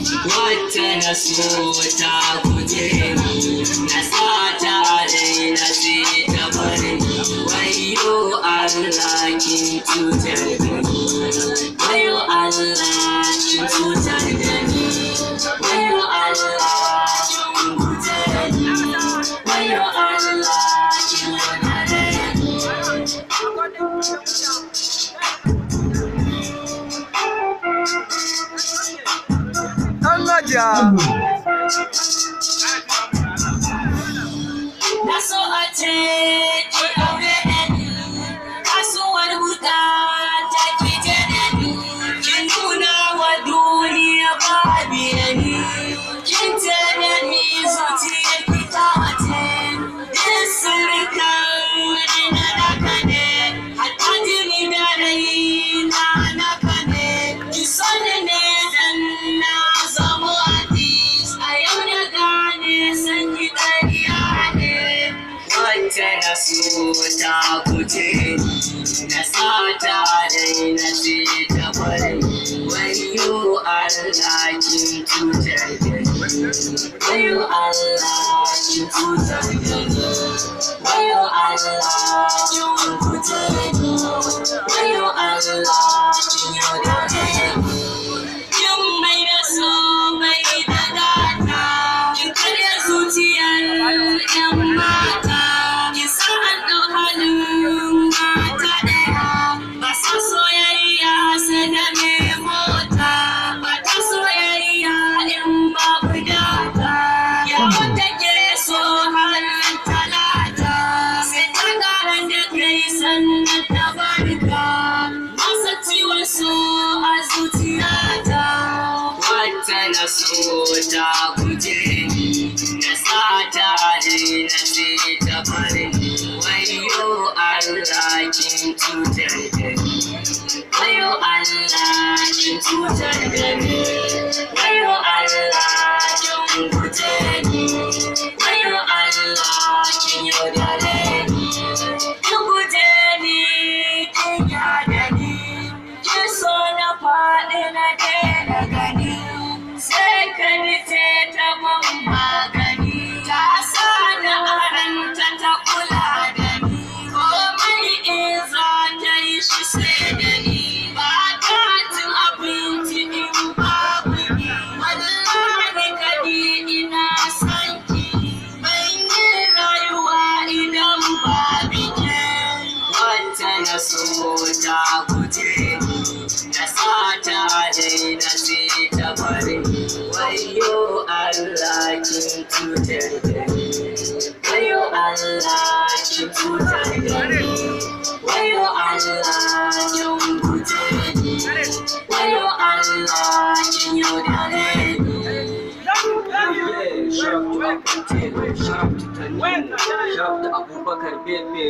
wata na so ta guje ni, na sata dai na sai ta bari. Wayo Allah kin cutar da ni, wayo Allah kin cutar da ni, wayo Allah kin guje ni, wayo Allah kin wadare ni. Allah ja. Na so a ce ki aure ni, kasuwar buɗa ta ki je da ni, kin nuna wa duniya babu da ni, kin ce da ni zuciyar ki ta wace, din sirrikan na naka ne, hatta jini da rai na naka ne, ki sani ne dan na zamo artist, a yau na gane sanyi ƙarya ne. Wata na so ta guje ni, na sata dai na sai ta bari. Wayo Allah kin cutar da ni, wayo Allah kin cutar da ni, wayo Allah kin guje ni, wayo Allah kin yaudare ni. Kin mai da so mai da gata, kin karya zuciyar 'yan mata. Na so ta guje ni, na sata dai na sai ta bari. Wayo Allah kin cutar da ni, wayo Allah kin cutar da ni, wayo Allah kin guje ni, wayo Allah kin yaudare ni, kin guje ni, kin yada ni, kin so na faɗi na daina gani. Sai ka nice ta ban magani, ta sa da aranta ta kula da ni, komai in za ta yi shi sai da ni, ba ta cin abinci in babu ni, wallahi kadi ina son ki, ban yi rayuwa idan babu ke. Wata na so ta guje ni, na sata dai na sai ta bari. Wayo Allah kin cutar da ni, wayo Allah kin cutar da ni, wayo Allah kin guje ni, wayo Allah kin yaudare ni. SHOWW to Abubakar Bebe.